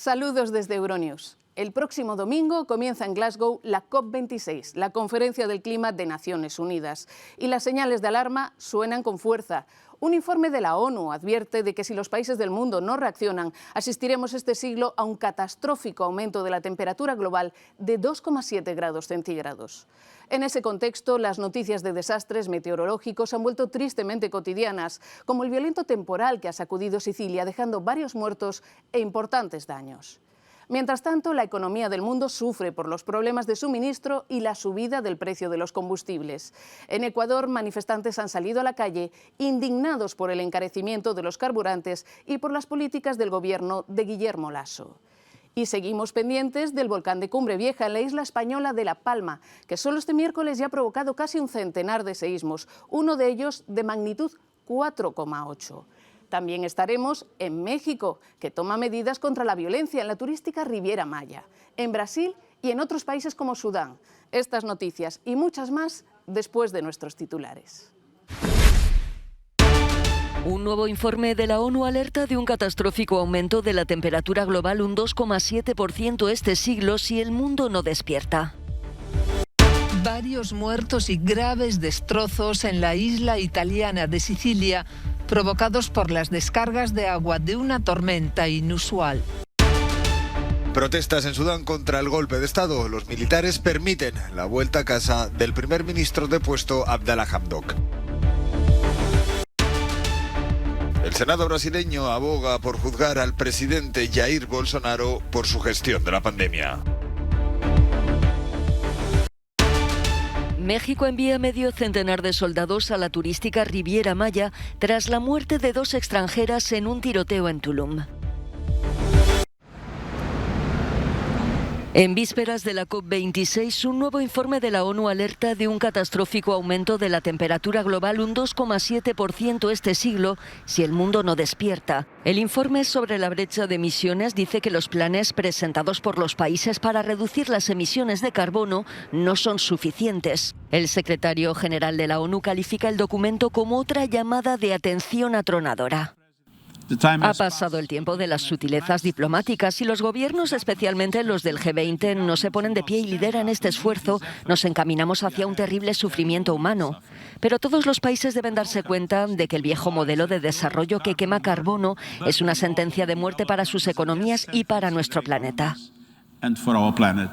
Saludos desde Euronews. El próximo domingo comienza en Glasgow la COP26, la Conferencia del Clima de Naciones Unidas. Y las señales de alarma suenan con fuerza. Un informe de la ONU advierte de que si los países del mundo no reaccionan, asistiremos este siglo a un catastrófico aumento de la temperatura global de 2,7 grados centígrados. En ese contexto, las noticias de desastres meteorológicos han vuelto tristemente cotidianas, como el violento temporal que ha sacudido Sicilia, dejando varios muertos e importantes daños. Mientras tanto, la economía del mundo sufre por los problemas de suministro y la subida del precio de los combustibles. En Ecuador, manifestantes han salido a la calle indignados por el encarecimiento de los carburantes y por las políticas del gobierno de Guillermo Lasso. Y seguimos pendientes del volcán de Cumbre Vieja en la isla española de La Palma, que solo este miércoles ya ha provocado casi un centenar de seísmos, uno de ellos de magnitud 4,8. También estaremos en México, que toma medidas contra la violencia en la turística Riviera Maya, en Brasil y en otros países como Sudán. Estas noticias y muchas más después de nuestros titulares. Un nuevo informe de la ONU alerta de un catastrófico aumento de la temperatura global, un 2,7% este siglo, si el mundo no despierta. Varios muertos y graves destrozos en la isla italiana de Sicilia, provocados por las descargas de agua de una tormenta inusual. Protestas en Sudán contra el golpe de Estado. Los militares permiten la vuelta a casa del primer ministro depuesto Abdallah Hamdok. El Senado brasileño aboga por juzgar al presidente Jair Bolsonaro por su gestión de la pandemia. México envía medio centenar de soldados a la turística Riviera Maya tras la muerte de 2 extranjeras en un tiroteo en Tulum. En vísperas de la COP26, un nuevo informe de la ONU alerta de un catastrófico aumento de la temperatura global, un 2,7% este siglo, si el mundo no despierta. El informe sobre la brecha de emisiones dice que los planes presentados por los países para reducir las emisiones de carbono no son suficientes. El secretario general de la ONU califica el documento como otra llamada de atención atronadora. Ha pasado el tiempo de las sutilezas diplomáticas y los gobiernos, especialmente los del G20, no se ponen de pie y lideran este esfuerzo. Nos encaminamos hacia un terrible sufrimiento humano. Pero todos los países deben darse cuenta de que el viejo modelo de desarrollo que quema carbono es una sentencia de muerte para sus economías y para nuestro planeta.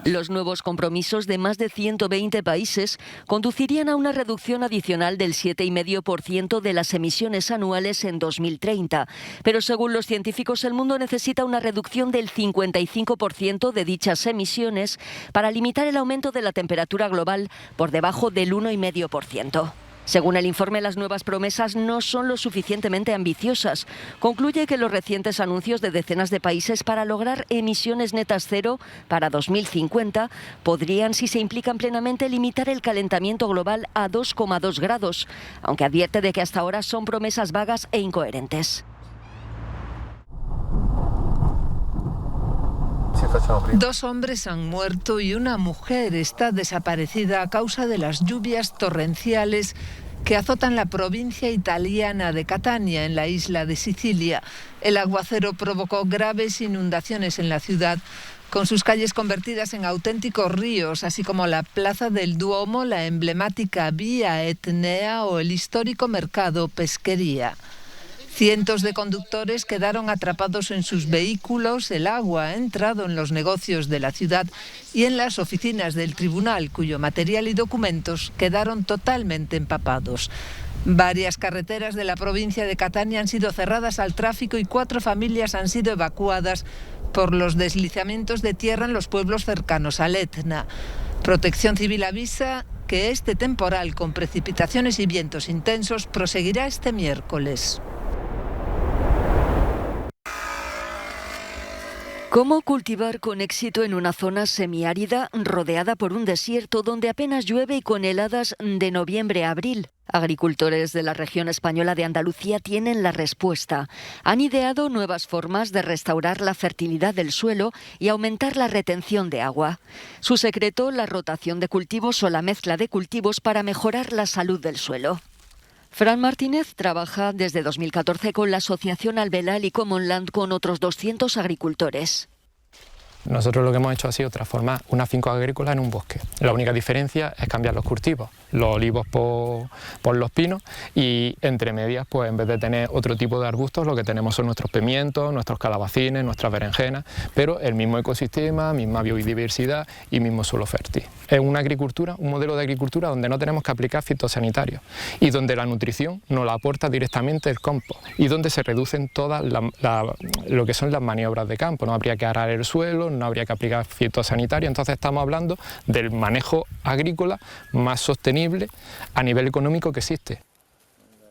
Los nuevos compromisos de más de 120 países conducirían a una reducción adicional del 7,5% de las emisiones anuales en 2030. Pero según los científicos, el mundo necesita una reducción del 55% de dichas emisiones para limitar el aumento de la temperatura global por debajo del 1,5%. Según el informe, las nuevas promesas no son lo suficientemente ambiciosas. Concluye que los recientes anuncios de decenas de países para lograr emisiones netas cero para 2050 podrían, si se implican plenamente, limitar el calentamiento global a 2,2 grados, aunque advierte de que hasta ahora son promesas vagas e incoherentes. 2 hombres han muerto y una mujer está desaparecida a causa de las lluvias torrenciales que azotan la provincia italiana de Catania, en la isla de Sicilia. El aguacero provocó graves inundaciones en la ciudad, con sus calles convertidas en auténticos ríos, así como la Plaza del Duomo, la emblemática Vía Etnea o el histórico mercado Pesquería. Cientos de conductores quedaron atrapados en sus vehículos, el agua ha entrado en los negocios de la ciudad y en las oficinas del tribunal, cuyo material y documentos quedaron totalmente empapados. Varias carreteras de la provincia de Catania han sido cerradas al tráfico y 4 familias han sido evacuadas por los deslizamientos de tierra en los pueblos cercanos al Etna. Protección Civil avisa que este temporal con precipitaciones y vientos intensos proseguirá este miércoles. ¿Cómo cultivar con éxito en una zona semiárida rodeada por un desierto donde apenas llueve y con heladas de noviembre a abril? Agricultores de la región española de Andalucía tienen la respuesta. Han ideado nuevas formas de restaurar la fertilidad del suelo y aumentar la retención de agua. Su secreto, la rotación de cultivos o la mezcla de cultivos para mejorar la salud del suelo. Fran Martínez trabaja desde 2014 con la asociación Albelal y Commonland con otros 200 agricultores. Nosotros lo que hemos hecho ha sido transformar una finca agrícola en un bosque. La única diferencia es cambiar los cultivos, los olivos por los pinos, y entre medias, pues en vez de tener otro tipo de arbustos, lo que tenemos son nuestros pimientos, nuestros calabacines, nuestras berenjenas, pero el mismo ecosistema, misma biodiversidad y mismo suelo fértil. Es una agricultura, un modelo de agricultura donde no tenemos que aplicar fitosanitarios y donde la nutrición nos la aporta directamente el compost y donde se reducen todas lo que son las maniobras de campo. No habría que arar el suelo, no habría que aplicar fitosanitarios. Entonces estamos hablando del manejo agrícola más sostenible a nivel económico que existe.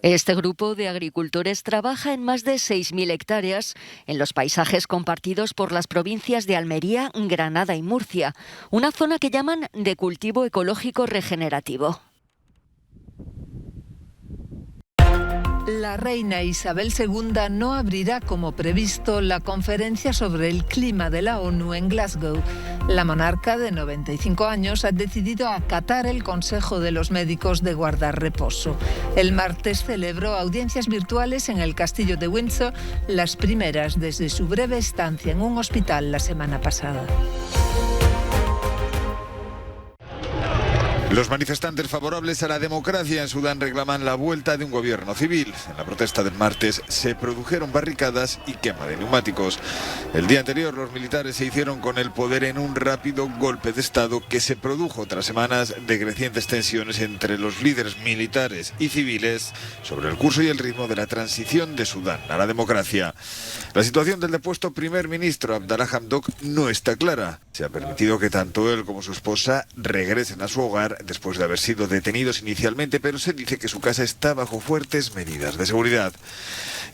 Este grupo de agricultores trabaja en más de 6.000 hectáreas en los paisajes compartidos por las provincias de Almería, Granada y Murcia, una zona que llaman de cultivo ecológico regenerativo. La reina Isabel II no abrirá como previsto la conferencia sobre el clima de la ONU en Glasgow. La monarca de 95 años ha decidido acatar el consejo de los médicos de guardar reposo. El martes celebró audiencias virtuales en el castillo de Windsor, las primeras desde su breve estancia en un hospital la semana pasada. Los manifestantes favorables a la democracia en Sudán reclaman la vuelta de un gobierno civil. En la protesta del martes se produjeron barricadas y quema de neumáticos. El día anterior los militares se hicieron con el poder en un rápido golpe de Estado que se produjo tras semanas de crecientes tensiones entre los líderes militares y civiles sobre el curso y el ritmo de la transición de Sudán a la democracia. La situación del depuesto primer ministro Abdallah Hamdok no está clara. Se ha permitido que tanto él como su esposa regresen a su hogar después de haber sido detenidos inicialmente, pero se dice que su casa está bajo fuertes medidas de seguridad.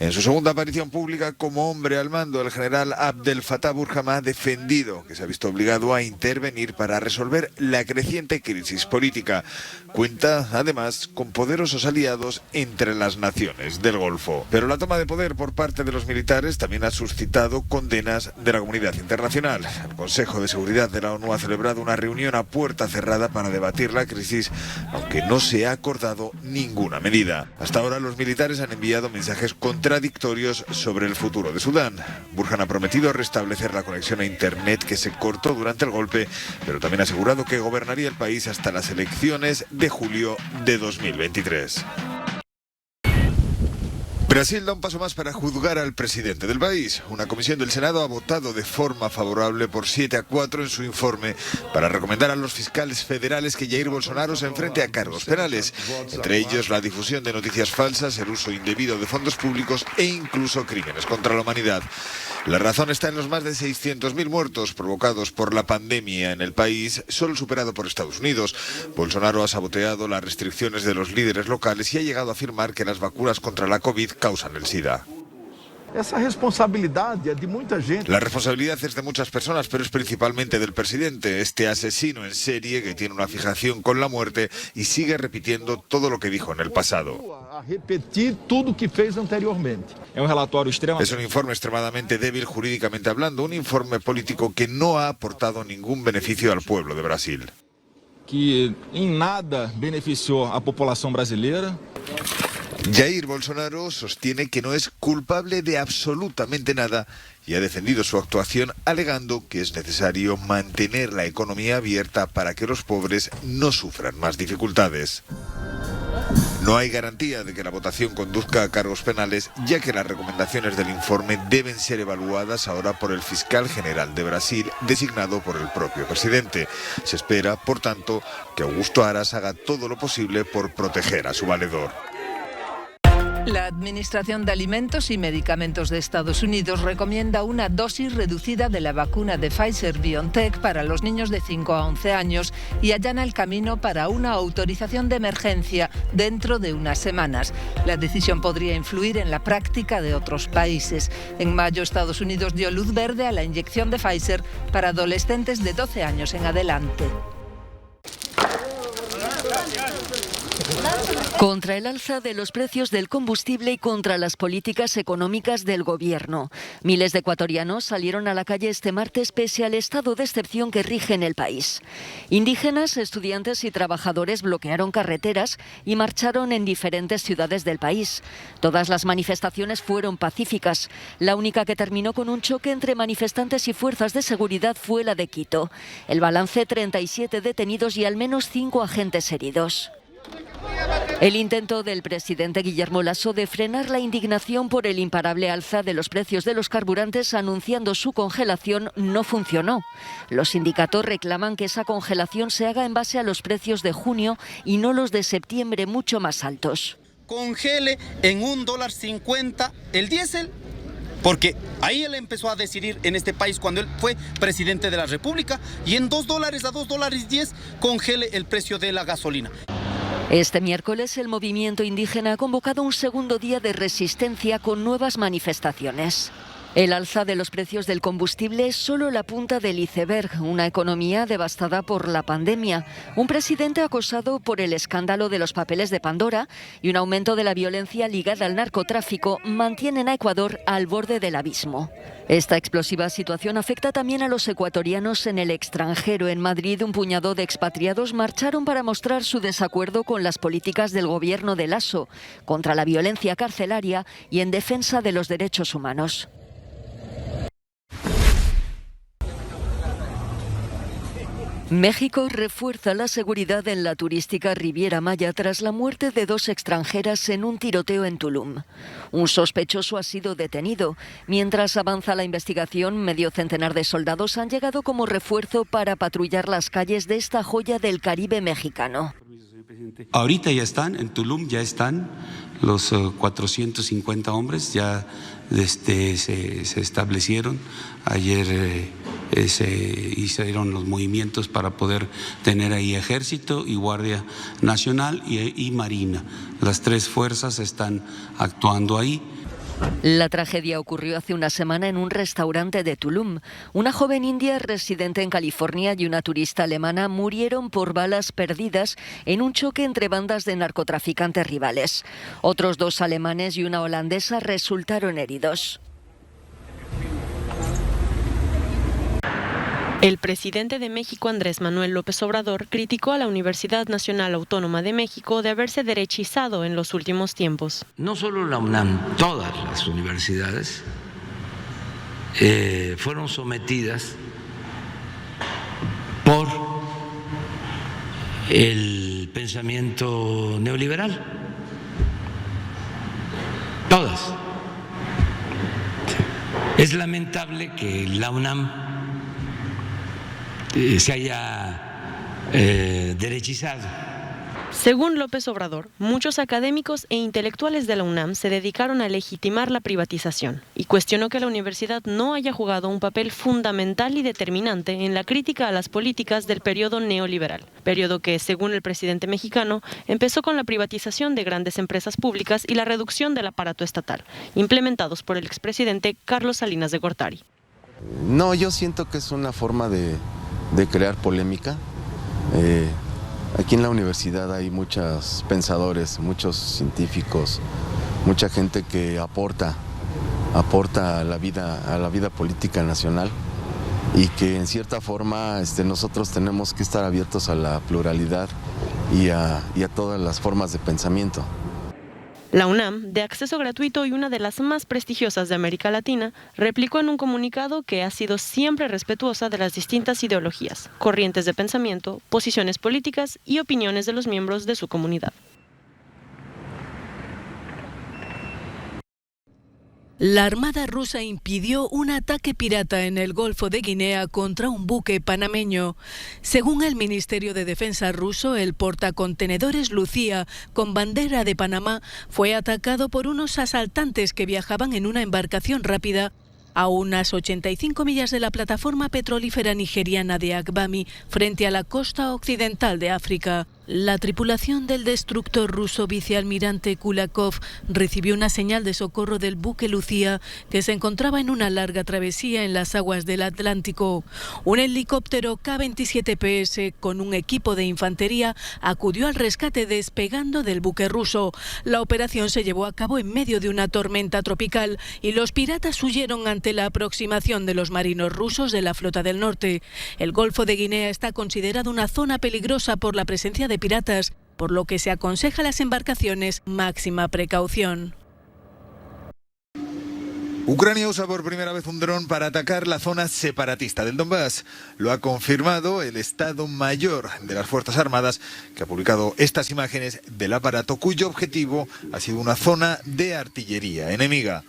En su segunda aparición pública como hombre al mando, el general Abdel Fattah Burhan ha defendido que se ha visto obligado a intervenir para resolver la creciente crisis política. Cuenta, además, con poderosos aliados entre las naciones del Golfo. Pero la toma de poder por parte de los militares también ha suscitado condenas de la comunidad internacional. El Consejo de Seguridad de la ONU ha celebrado una reunión a puerta cerrada para debatir la crisis, aunque no se ha acordado ninguna medida. Hasta ahora los militares han enviado mensajes contradictorios sobre el futuro de Sudán. Burhan ha prometido restablecer la conexión a Internet que se cortó durante el golpe, pero también ha asegurado que gobernaría el país hasta las elecciones de julio de 2023. Brasil da un paso más para juzgar al presidente del país. Una comisión del Senado ha votado de forma favorable por 7-4 en su informe para recomendar a los fiscales federales que Jair Bolsonaro se enfrente a cargos penales, entre ellos la difusión de noticias falsas, el uso indebido de fondos públicos e incluso crímenes contra la humanidad. La razón está en los más de 600.000 muertos provocados por la pandemia en el país, solo superado por Estados Unidos. Bolsonaro ha saboteado las restricciones de los líderes locales y ha llegado a afirmar que las vacunas contra la COVID causan el SIDA. Esa responsabilidad es de mucha gente. La responsabilidad es de muchas personas, pero es principalmente del presidente, este asesino en serie que tiene una fijación con la muerte y sigue repitiendo todo lo que dijo en el pasado. A repetir todo que fez anteriormente. Es un informe extremadamente débil jurídicamente hablando, un informe político que no ha aportado ningún beneficio al pueblo de Brasil. Que en nada benefició a población brasileira. Jair Bolsonaro sostiene que no es culpable de absolutamente nada y ha defendido su actuación alegando que es necesario mantener la economía abierta para que los pobres no sufran más dificultades. No hay garantía de que la votación conduzca a cargos penales, ya que las recomendaciones del informe deben ser evaluadas ahora por el fiscal general de Brasil, designado por el propio presidente. Se espera, por tanto, que Augusto Aras haga todo lo posible por proteger a su valedor. La Administración de Alimentos y Medicamentos de Estados Unidos recomienda una dosis reducida de la vacuna de Pfizer-BioNTech para los niños de 5 a 11 años y allana el camino para una autorización de emergencia dentro de unas semanas. La decisión podría influir en la práctica de otros países. En mayo, Estados Unidos dio luz verde a la inyección de Pfizer para adolescentes de 12 años en adelante. Contra el alza de los precios del combustible y contra las políticas económicas del gobierno. Miles de ecuatorianos salieron a la calle este martes pese al estado de excepción que rige en el país. Indígenas, estudiantes y trabajadores bloquearon carreteras y marcharon en diferentes ciudades del país. Todas las manifestaciones fueron pacíficas. La única que terminó con un choque entre manifestantes y fuerzas de seguridad fue la de Quito. El balance: 37 detenidos y al menos 5 agentes heridos. El intento del presidente Guillermo Lasso de frenar la indignación por el imparable alza de los precios de los carburantes anunciando su congelación no funcionó. Los sindicatos reclaman que esa congelación se haga en base a los precios de junio y no los de septiembre, mucho más altos. Congele en $1.50 el diésel, porque ahí él empezó a decidir en este país cuando él fue presidente de la República, y en $2 a $2.10 congele el precio de la gasolina. Este miércoles el movimiento indígena ha convocado un segundo día de resistencia con nuevas manifestaciones. El alza de los precios del combustible es solo la punta del iceberg, una economía devastada por la pandemia, un presidente acosado por el escándalo de los papeles de Pandora y un aumento de la violencia ligada al narcotráfico mantienen a Ecuador al borde del abismo. Esta explosiva situación afecta también a los ecuatorianos en el extranjero. En Madrid, un puñado de expatriados marcharon para mostrar su desacuerdo con las políticas del gobierno de Lasso, contra la violencia carcelaria y en defensa de los derechos humanos. México refuerza la seguridad en la turística Riviera Maya tras la muerte de 2 extranjeras en un tiroteo en Tulum. Un sospechoso ha sido detenido. Mientras avanza la investigación, medio centenar de soldados han llegado como refuerzo para patrullar las calles de esta joya del Caribe mexicano. Ahorita ya están, en Tulum ya están los 450 hombres, ya se establecieron. Ayer se hicieron los movimientos para poder tener ahí Ejército y Guardia Nacional y Marina. Las 3 fuerzas están actuando ahí. La tragedia ocurrió hace una semana en un restaurante de Tulum. Una joven india residente en California y una turista alemana murieron por balas perdidas en un choque entre bandas de narcotraficantes rivales. Otros 2 alemanes y una holandesa resultaron heridos. El presidente de México, Andrés Manuel López Obrador, criticó a la Universidad Nacional Autónoma de México de haberse derechizado en los últimos tiempos. No solo la UNAM, todas las universidades fueron sometidas por el pensamiento neoliberal. Todas. Es lamentable que la UNAM se haya derechizado. Según López Obrador, muchos académicos e intelectuales de la UNAM se dedicaron a legitimar la privatización y cuestionó que la universidad no haya jugado un papel fundamental y determinante en la crítica a las políticas del periodo neoliberal, periodo que, según el presidente mexicano, empezó con la privatización de grandes empresas públicas y la reducción del aparato estatal, implementados por el expresidente Carlos Salinas de Gortari. No, yo siento que es una forma de crear polémica. Aquí en la universidad hay muchos pensadores, muchos científicos, mucha gente que aporta a la vida política nacional, y que en cierta forma nosotros tenemos que estar abiertos a la pluralidad y a todas las formas de pensamiento. La UNAM, de acceso gratuito y una de las más prestigiosas de América Latina, replicó en un comunicado que ha sido siempre respetuosa de las distintas ideologías, corrientes de pensamiento, posiciones políticas y opiniones de los miembros de su comunidad. La Armada rusa impidió un ataque pirata en el Golfo de Guinea contra un buque panameño. Según el Ministerio de Defensa ruso, el portacontenedores Lucía, con bandera de Panamá, fue atacado por unos asaltantes que viajaban en una embarcación rápida a unas 85 millas de la plataforma petrolífera nigeriana de Agbami, frente a la costa occidental de África. La tripulación del destructor ruso vicealmirante Kulakov recibió una señal de socorro del buque Lucía, que se encontraba en una larga travesía en las aguas del Atlántico. Un helicóptero K-27PS con un equipo de infantería acudió al rescate despegando del buque ruso. La operación se llevó a cabo en medio de una tormenta tropical y los piratas huyeron ante la aproximación de los marinos rusos de la Flota del Norte. El Golfo de Guinea está considerado una zona peligrosa por la presencia de piratas, por lo que se aconseja a las embarcaciones máxima precaución. Ucrania usa por primera vez un dron para atacar la zona separatista del Donbass. Lo ha confirmado el Estado Mayor de las Fuerzas Armadas, que ha publicado estas imágenes del aparato cuyo objetivo ha sido una zona de artillería enemiga.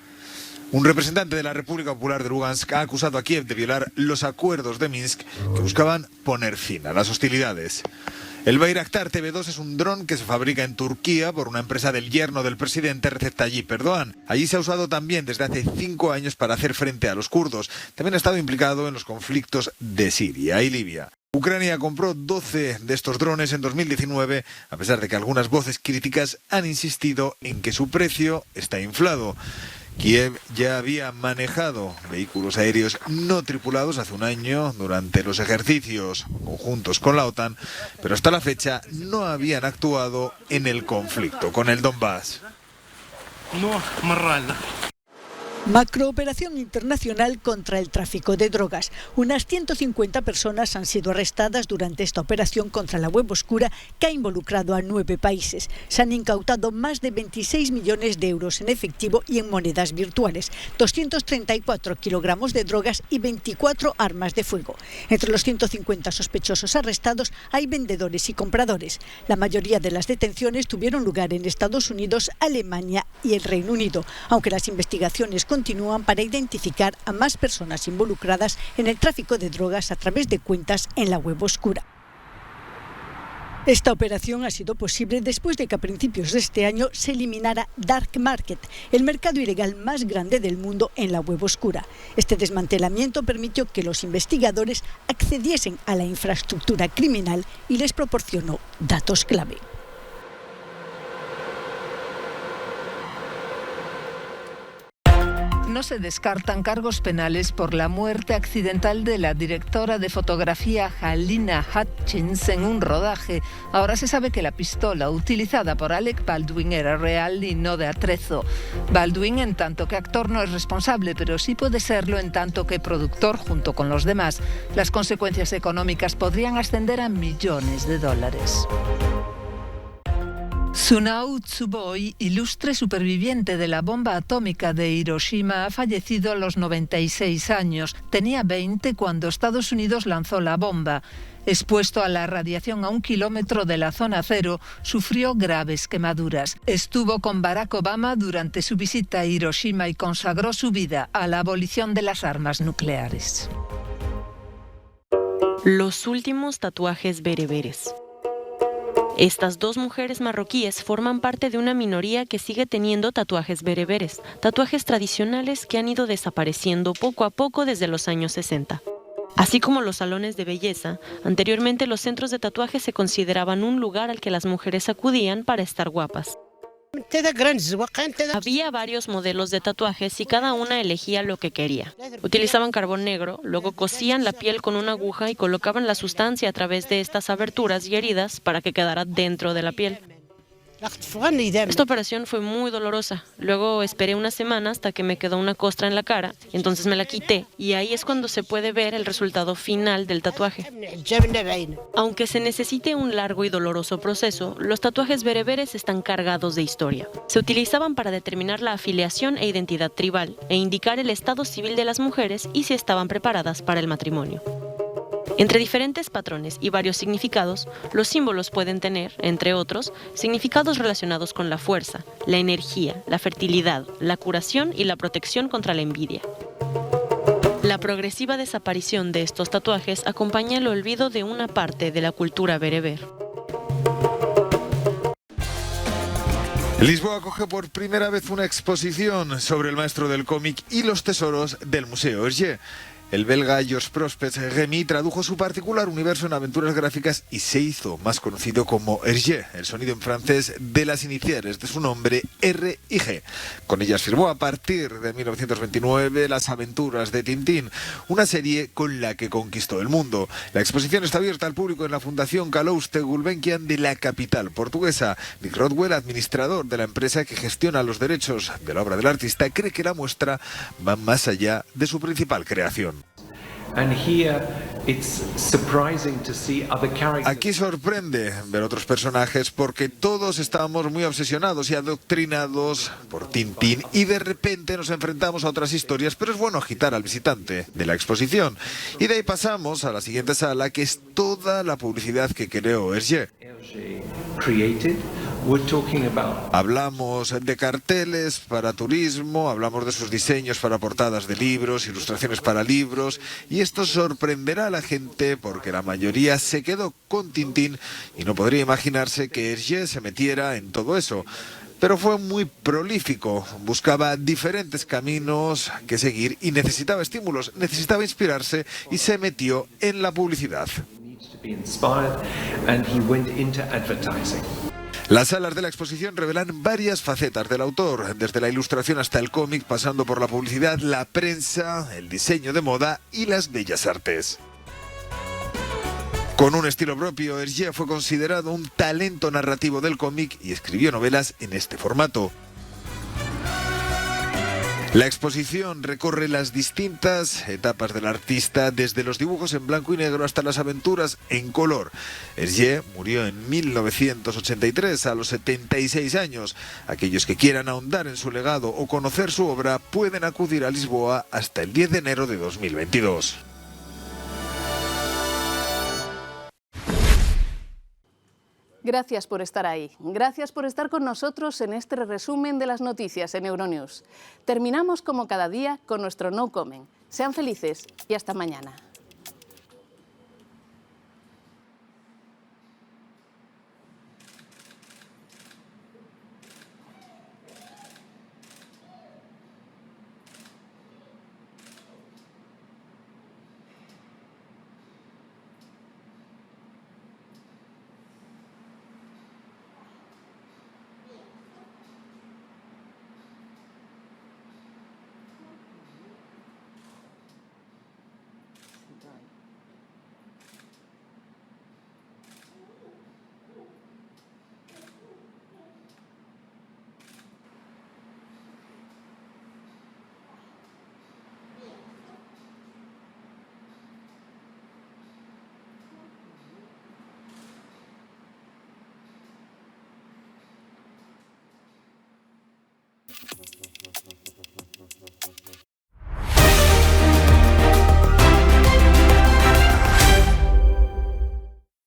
Un representante de la República Popular de Lugansk ha acusado a Kiev de violar los acuerdos de Minsk que buscaban poner fin a las hostilidades. El Bayraktar TB2 es un dron que se fabrica en Turquía por una empresa del yerno del presidente Recep Tayyip Erdogan. Allí se ha usado también desde hace 5 años para hacer frente a los kurdos. También ha estado implicado en los conflictos de Siria y Libia. Ucrania compró 12 de estos drones en 2019, a pesar de que algunas voces críticas han insistido en que su precio está inflado. Kiev ya había manejado vehículos aéreos no tripulados hace un año durante los ejercicios conjuntos con la OTAN, pero hasta la fecha no habían actuado en el conflicto con el Donbass. Macrooperación internacional contra el tráfico de drogas. Unas 150 personas han sido arrestadas durante esta operación contra la web oscura que ha involucrado a 9 países. Se han incautado más de 26 millones de euros en efectivo y en monedas virtuales, 234 kilogramos de drogas y 24 armas de fuego. Entre los 150 sospechosos arrestados hay vendedores y compradores. La mayoría de las detenciones tuvieron lugar en Estados Unidos, Alemania y el Reino Unido, aunque las investigaciones continúan para identificar a más personas involucradas en el tráfico de drogas a través de cuentas en la web oscura. Esta operación ha sido posible después de que a principios de este año se eliminara Dark Market, el mercado ilegal más grande del mundo en la web oscura. Este desmantelamiento permitió que los investigadores accediesen a la infraestructura criminal y les proporcionó datos clave. No se descartan cargos penales por la muerte accidental de la directora de fotografía Halyna Hutchins en un rodaje. Ahora se sabe que la pistola utilizada por Alec Baldwin era real y no de atrezo. Baldwin, en tanto que actor, no es responsable, pero sí puede serlo en tanto que productor junto con los demás. Las consecuencias económicas podrían ascender a millones de dólares. Tsunao Tsuboi, ilustre superviviente de la bomba atómica de Hiroshima, ha fallecido a los 96 años. Tenía 20 cuando Estados Unidos lanzó la bomba. Expuesto a la radiación a 1 kilómetro de la zona cero, sufrió graves quemaduras. Estuvo con Barack Obama durante su visita a Hiroshima y consagró su vida a la abolición de las armas nucleares. Los últimos tatuajes bereberes. Estas 2 mujeres marroquíes forman parte de una minoría que sigue teniendo tatuajes bereberes, tatuajes tradicionales que han ido desapareciendo poco a poco desde los años 60. Así como los salones de belleza, anteriormente los centros de tatuajes se consideraban un lugar al que las mujeres acudían para estar guapas. Había varios modelos de tatuajes y cada una elegía lo que quería. Utilizaban carbón negro, luego cosían la piel con una aguja y colocaban la sustancia a través de estas aberturas y heridas para que quedara dentro de la piel. Esta operación fue muy dolorosa. Luego esperé una semana hasta que me quedó una costra en la cara, y entonces me la quité, y ahí es cuando se puede ver el resultado final del tatuaje. Aunque se necesite un largo y doloroso proceso, los tatuajes bereberes están cargados de historia. Se utilizaban para determinar la afiliación e identidad tribal, e indicar el estado civil de las mujeres y si estaban preparadas para el matrimonio. Entre diferentes patrones y varios significados, los símbolos pueden tener, entre otros, significados relacionados con la fuerza, la energía, la fertilidad, la curación y la protección contra la envidia. La progresiva desaparición de estos tatuajes acompaña el olvido de una parte de la cultura bereber. Lisboa acoge por primera vez una exposición sobre el maestro del cómic y los tesoros del Museo Hergé. El belga Georges Prospect Remy tradujo su particular universo en aventuras gráficas y se hizo más conocido como Hergé, el sonido en francés de las iniciales de su nombre R y G. Con ellas firmó a partir de 1929 Las aventuras de Tintín, una serie con la que conquistó el mundo. La exposición está abierta al público en la Fundación Calouste Gulbenkian de la capital portuguesa. Nick Rodwell, administrador de la empresa que gestiona los derechos de la obra del artista, cree que la muestra va más allá de su principal creación. Aquí sorprende ver otros personajes porque todos estamos muy obsesionados y adoctrinados por Tintín y de repente nos enfrentamos a otras historias, pero es bueno agitar al visitante de la exposición. Y de ahí pasamos a la siguiente sala, que es toda la publicidad que creó Hergé. Hablamos de carteles para turismo, hablamos de sus diseños para portadas de libros, ilustraciones para libros, y esto sorprenderá a la gente porque la mayoría se quedó con Tintín y no podría imaginarse que Hergé se metiera en todo eso. Pero fue muy prolífico, buscaba diferentes caminos que seguir y necesitaba estímulos, necesitaba inspirarse y se metió en la publicidad. Las salas de la exposición revelan varias facetas del autor, desde la ilustración hasta el cómic, pasando por la publicidad, la prensa, el diseño de moda y las bellas artes. Con un estilo propio, Hergé fue considerado un talento narrativo del cómic y escribió novelas en este formato. La exposición recorre las distintas etapas del artista, desde los dibujos en blanco y negro hasta las aventuras en color. Hergé murió en 1983 a los 76 años. Aquellos que quieran ahondar en su legado o conocer su obra pueden acudir a Lisboa hasta el 10 de enero de 2022. Gracias por estar ahí. Gracias por estar con nosotros en este resumen de las noticias en Euronews. Terminamos como cada día con nuestro No Comment. Sean felices y hasta mañana.